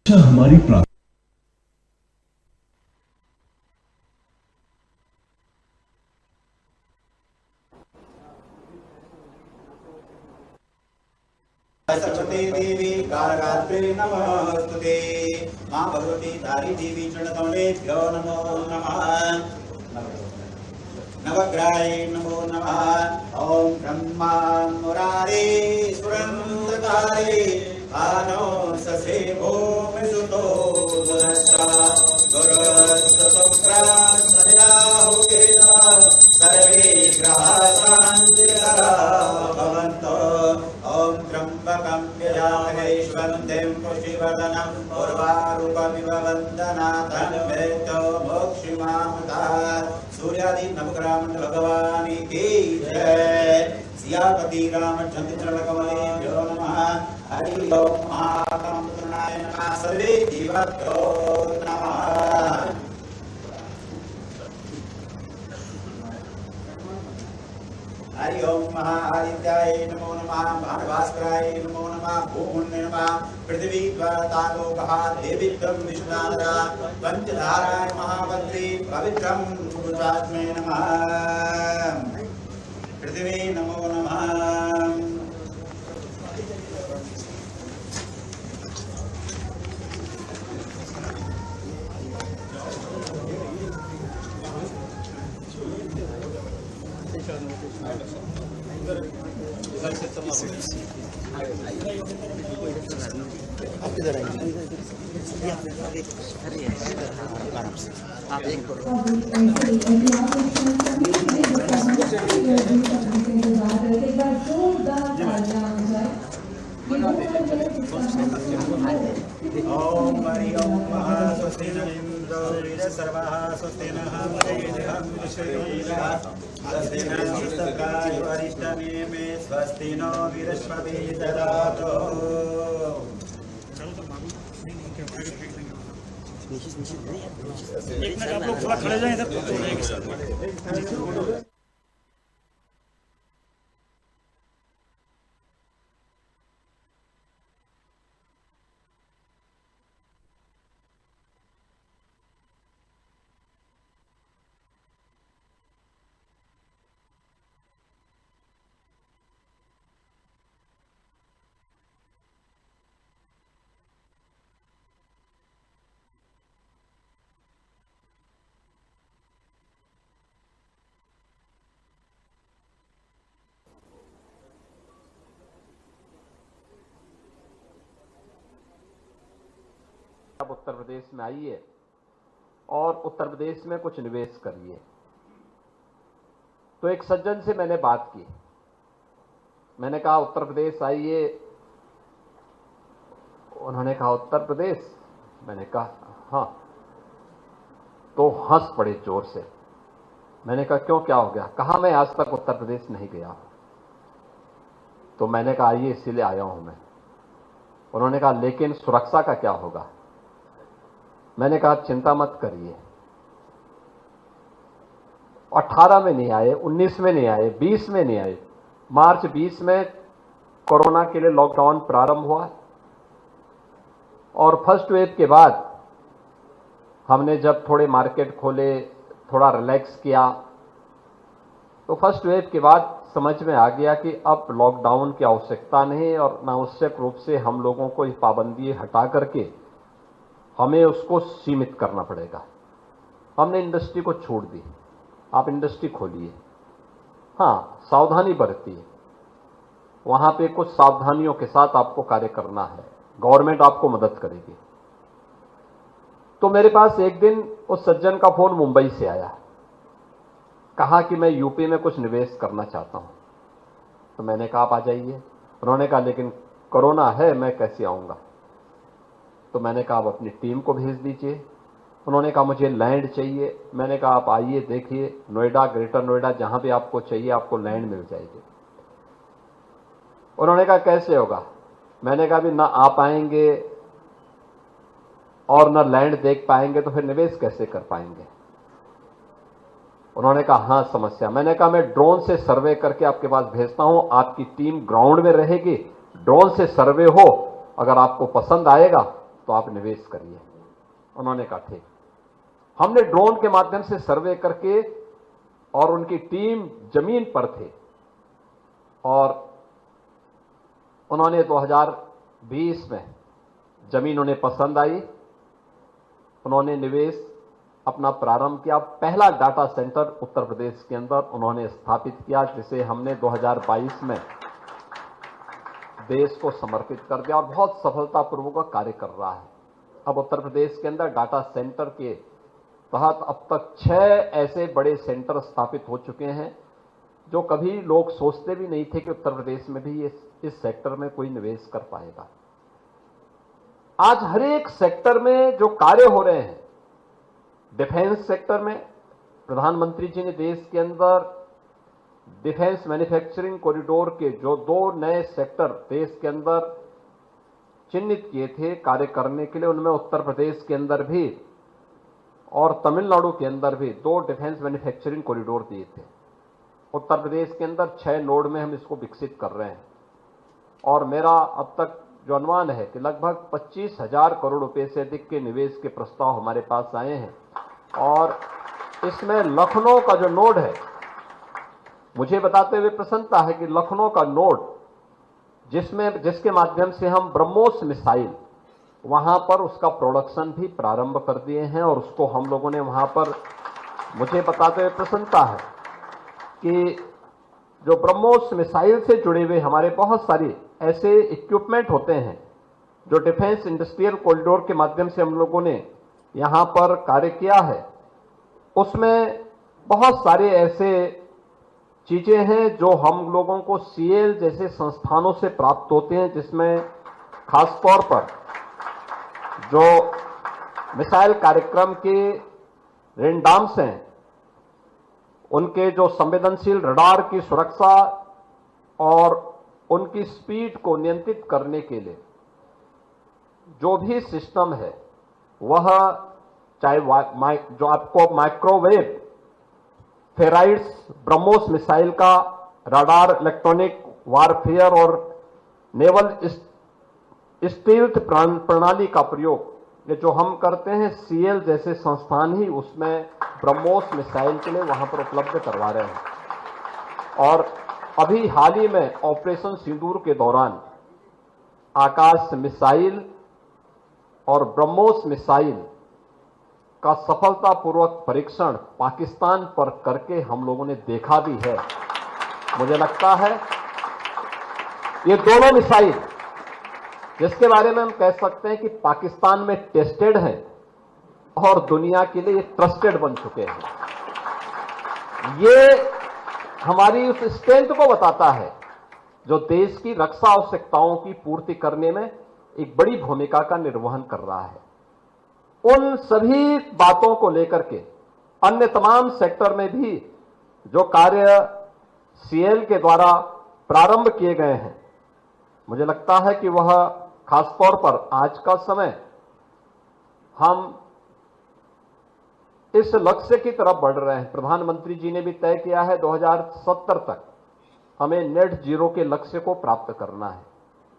हमारी प्राप्ति सरस्वती देवी कारगात्रे नमोस्तुते मां भगवती धारी देवी चरणकमलेभ्यो नमो नमः नवग्रहाय नमो नमः ओम ब्रह्मा मुरारे सुरंदकारे आनो ससे भूमि सुतो गुरसा गुरुसुप्रा सदाहु केता सर्वे ग्रहा शान्तिरा भवन्तो ओम त्र्यंबकं यजामहे स्वन्तिं पुष्टिवर्धनं उर्वारुकमिव वन्दनाथं वेत्तो मोक्षिमामृतात् सूर्यादि नवग्रह मंडल भगवान की जय। सियापति रामचंद्र चरणकमलेभ्यो नमः। हरि ओम महाकामपुत्राय नमः। सर्वे देवतो नमः। हरि ओम महाआदित्याय नमो नमः। भानुभास्कराय नमो नमः। भूमुन्ने नमः। पृथ्वी द्वातालोकः देवीत्वं विष्णुनादा पंचधाराय महामंत्री पवित्रं गुरुचात्मे नमः। पृथ्वी नमो नमः। आप किधर आएंगे? अरे आराम से आप एक ओम हरि ओम स्वस्ति न इंद्रो वीरसर्वः स्वस्ति नः मरीचिहं विश्ववेदः स्वस्ति नः पुस्तकाय वरिष्ठनेमे स्वस्ति नो वीरस्वती ददातु। एक मिनट आप लोग थोड़ा खड़े जाएं इधर। अब उत्तर प्रदेश में आइए और उत्तर प्रदेश में कुछ निवेश करिए। तो एक सज्जन से मैंने बात की, मैंने कहा उत्तर प्रदेश आइए। उन्होंने कहा उत्तर प्रदेश, मैंने कहा हाँ। तो हंस पड़े जोर से। मैंने कहा क्यों, क्या हो गया? कहा मैं आज तक उत्तर प्रदेश नहीं गया। तो मैंने कहा आइए इसीलिए आया हूं मैं। उन्होंने कहा लेकिन सुरक्षा का क्या होगा? मैंने कहा चिंता मत करिए। 18 में नहीं आए, 19 में नहीं आए, 20 में नहीं आए। मार्च 20 में कोरोना के लिए लॉकडाउन प्रारंभ हुआ और फर्स्ट वेव के बाद हमने जब थोड़े मार्केट खोले, थोड़ा रिलैक्स किया, तो फर्स्ट वेव के बाद समझ में आ गया कि अब लॉकडाउन की आवश्यकता नहीं और अनावश्यक रूप से हम लोगों को ये पाबंदी हटा करके हमें उसको सीमित करना पड़ेगा। हमने इंडस्ट्री को छोड़ दी। आप इंडस्ट्री खोलिए, हाँ सावधानी बरतिए, वहां पे कुछ सावधानियों के साथ आपको कार्य करना है। गवर्नमेंट आपको मदद करेगी। तो मेरे पास एक दिन उस सज्जन का फोन मुंबई से आया, कहा कि मैं यूपी में कुछ निवेश करना चाहता हूं। तो मैंने कहा आप आ जाइए। उन्होंने कहा लेकिन कोरोना है, मैं कैसे आऊंगा? तो मैंने कहा आप अपनी टीम को भेज दीजिए। उन्होंने कहा मुझे लैंड चाहिए। मैंने कहा आप आइए, देखिए नोएडा, ग्रेटर नोएडा, जहां भी आपको चाहिए आपको लैंड मिल जाएगी। उन्होंने कहा कैसे होगा? मैंने कहा भी ना आ पाएंगे और ना लैंड देख पाएंगे तो फिर निवेश कैसे कर पाएंगे? उन्होंने कहा हाँ समस्या। मैंने कहा मैं ड्रोन से सर्वे करके आपके पास भेजता हूं, आपकी टीम ग्राउंड में रहेगी, ड्रोन से सर्वे हो, अगर आपको पसंद आएगा तो आप निवेश करिए। उन्होंने कहा ठीक। हमने ड्रोन के माध्यम से सर्वे करके, और उनकी टीम जमीन पर थे, और उन्होंने 2020 में जमीन उन्हें पसंद आई, उन्होंने निवेश अपना प्रारंभ किया। पहला डाटा सेंटर उत्तर प्रदेश के अंदर उन्होंने स्थापित किया, जिसे हमने 2022 में देश को समर्पित कर दिया, और बहुत सफलतापूर्वक कार्य कर रहा है। अब उत्तर प्रदेश के अंदर डाटा सेंटर के तहत अब तक 6 ऐसे बड़े सेंटर स्थापित हो चुके हैं, जो कभी लोग सोचते भी नहीं थे कि उत्तर प्रदेश में भी इस सेक्टर में कोई निवेश कर पाएगा। आज हर एक सेक्टर में जो कार्य हो रहे हैं, डिफेंस सेक्टर में प्रधानमंत्री जी ने देश के अंदर डिफेंस मैन्युफैक्चरिंग कॉरिडोर के जो 2 नए सेक्टर देश के अंदर चिन्हित किए थे कार्य करने के लिए, उनमें उत्तर प्रदेश के अंदर भी और तमिलनाडु के अंदर भी 2 डिफेंस मैन्युफैक्चरिंग कॉरिडोर दिए थे। उत्तर प्रदेश के अंदर 6 नोड में हम इसको विकसित कर रहे हैं, और मेरा अब तक जो अनुमान है कि लगभग 25,000 करोड़ रुपए से अधिक के निवेश के प्रस्ताव हमारे पास आए हैं। और इसमें लखनऊ का जो नोड है, मुझे बताते हुए प्रसन्नता है कि लखनऊ का नोड जिसके माध्यम से हम ब्रह्मोस मिसाइल वहां पर उसका प्रोडक्शन भी प्रारंभ कर दिए हैं, और उसको हम लोगों ने वहां पर, मुझे बताते हुए प्रसन्नता है कि जो ब्रह्मोस मिसाइल से जुड़े हुए हमारे बहुत सारे ऐसे इक्विपमेंट होते हैं जो डिफेंस इंडस्ट्रियल कॉरिडोर के माध्यम से हम लोगों ने यहां पर कार्य किया है, उसमें बहुत सारे ऐसे चीजें हैं जो हम लोगों को सीएल जैसे संस्थानों से प्राप्त होते हैं, जिसमें खासतौर पर जो मिसाइल कार्यक्रम के रेनडाम्स हैं, उनके जो संवेदनशील रडार की सुरक्षा और उनकी स्पीड को नियंत्रित करने के लिए जो भी सिस्टम है, वह चाहे जो आपको माइक्रोवेव फेराइड्स ब्रह्मोस मिसाइल का रडार, इलेक्ट्रॉनिक वारफेयर और नेवल स्टील्थ प्रणाली का प्रयोग, ये जो हम करते हैं, सीएल जैसे संस्थान ही उसमें ब्रह्मोस मिसाइल के लिए वहां पर उपलब्ध करवा रहे हैं। और अभी हाल ही में ऑपरेशन सिंदूर के दौरान आकाश मिसाइल और ब्रह्मोस मिसाइल का सफलतापूर्वक परीक्षण पाकिस्तान पर करके हम लोगों ने देखा भी है। मुझे लगता है ये दोनों मिसाइल, जिसके बारे में हम कह सकते हैं कि पाकिस्तान में टेस्टेड हैं और दुनिया के लिए ट्रस्टेड बन चुके हैं, ये हमारी उस स्ट्रेंथ को बताता है जो देश की रक्षा आवश्यकताओं की पूर्ति करने में एक बड़ी भूमिका का निर्वहन कर रहा है। उन सभी बातों को लेकर के अन्य तमाम सेक्टर में भी जो कार्य सीएल के द्वारा प्रारंभ किए गए हैं, मुझे लगता है कि वह खासतौर पर आज का समय हम इस लक्ष्य की तरफ बढ़ रहे हैं। प्रधानमंत्री जी ने भी तय किया है 2070 तक हमें नेट जीरो के लक्ष्य को प्राप्त करना है।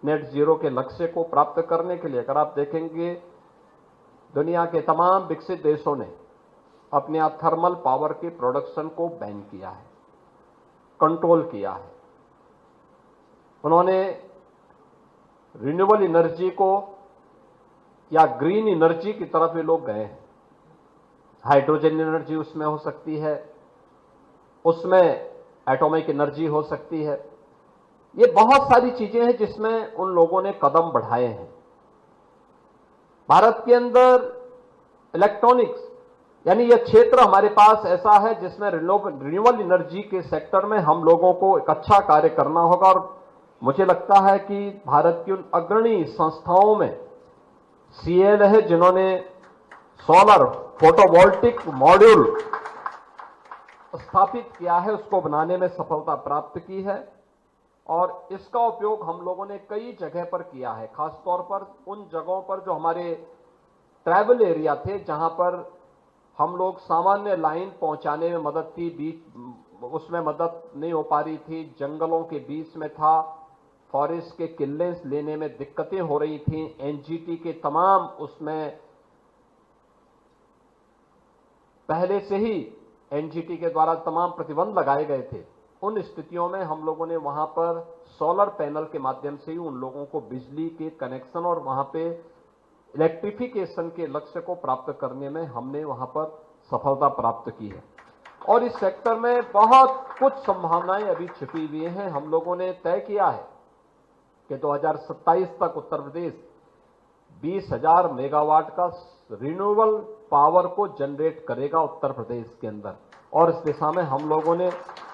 नेट जीरो के लक्ष्य को प्राप्त करने के लिए अगर आप देखेंगे, दुनिया के तमाम विकसित देशों ने अपने आप थर्मल पावर के प्रोडक्शन को बैन किया है, कंट्रोल किया है। उन्होंने रिन्यूएबल एनर्जी को या ग्रीन एनर्जी की तरफ ये लोग गए हैं। हाइड्रोजन एनर्जी उसमें हो सकती है, उसमें एटॉमिक एनर्जी हो सकती है। ये बहुत सारी चीजें हैं जिसमें उन लोगों ने कदम बढ़ाए हैं। भारत के अंदर इलेक्ट्रॉनिक्स यानी यह क्षेत्र हमारे पास ऐसा है जिसमें रिन्यूएबल एनर्जी के सेक्टर में हम लोगों को एक अच्छा कार्य करना होगा और मुझे लगता है कि भारत की उन अग्रणी संस्थाओं में सीएल है जिन्होंने सोलर फोटोवोल्टिक मॉड्यूल स्थापित किया है, उसको बनाने में सफलता प्राप्त की है और इसका उपयोग हम लोगों ने कई जगह पर किया है, खासतौर पर उन जगहों पर जो हमारे ट्राइबल एरिया थे जहां पर हम लोग सामान्य लाइन पहुंचाने में मदद थी, बीच उसमें मदद नहीं हो पा रही थी, जंगलों के बीच में था, फॉरेस्ट के किले लेने में दिक्कतें हो रही थी, एनजीटी के तमाम उसमें पहले से ही एनजीटी के द्वारा तमाम प्रतिबंध लगाए गए थे। उन स्थितियों में हम लोगों ने वहां पर सोलर पैनल के माध्यम से ही उन लोगों को बिजली के कनेक्शन और वहां पे इलेक्ट्रिफिकेशन के लक्ष्य को प्राप्त करने में हमने वहां पर सफलता प्राप्त की है और इस सेक्टर में बहुत कुछ संभावनाएं अभी छिपी हुई हैं। हम लोगों ने तय किया है कि 2027 तक उत्तर प्रदेश 20,000 मेगावाट का रिन्यूएबल पावर को जनरेट करेगा उत्तर प्रदेश के अंदर और इस दिशा में हम लोगों ने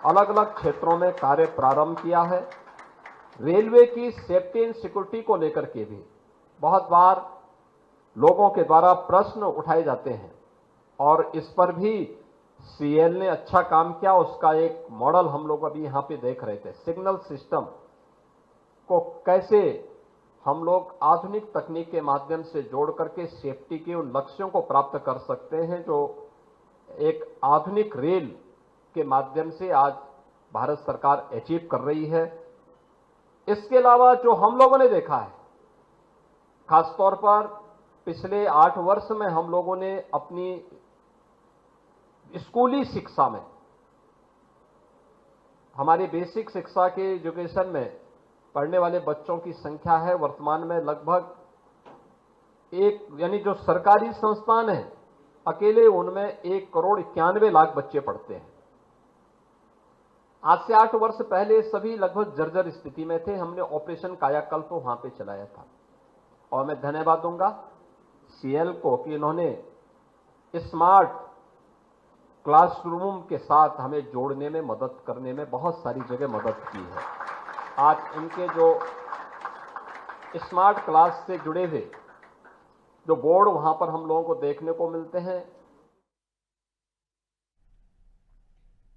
अलग अलग क्षेत्रों में कार्य प्रारंभ किया है। रेलवे की सेफ्टी एंड सिक्योरिटी को लेकर के भी बहुत बार लोगों के द्वारा प्रश्न उठाए जाते हैं और इस पर भी सीएल ने अच्छा काम किया। उसका एक मॉडल हम लोग अभी यहां पे देख रहे थे, सिग्नल सिस्टम को कैसे हम लोग आधुनिक तकनीक के माध्यम से जोड़ करके सेफ्टी के उन लक्ष्यों को प्राप्त कर सकते हैं जो एक आधुनिक रेल के माध्यम से आज भारत सरकार अचीव कर रही है। इसके अलावा जो हम लोगों ने देखा है, खासतौर पर पिछले 8 वर्ष में हम लोगों ने अपनी स्कूली शिक्षा में, हमारी बेसिक शिक्षा के एजुकेशन में पढ़ने वाले बच्चों की संख्या है वर्तमान में लगभग यानी जो सरकारी संस्थान है अकेले उनमें 1,91,00,000 बच्चे पढ़ते हैं। आज से 8 वर्ष पहले सभी लगभग जर्जर स्थिति में थे। हमने ऑपरेशन कायाकल्प वहां पे चलाया था और मैं धन्यवाद दूंगा सीएल को कि इन्होंने स्मार्ट क्लासरूम के साथ हमें जोड़ने में मदद करने में बहुत सारी जगह मदद की है। आज इनके जो स्मार्ट क्लास से जुड़े हुए जो बोर्ड वहां पर हम लोगों को देखने को मिलते हैं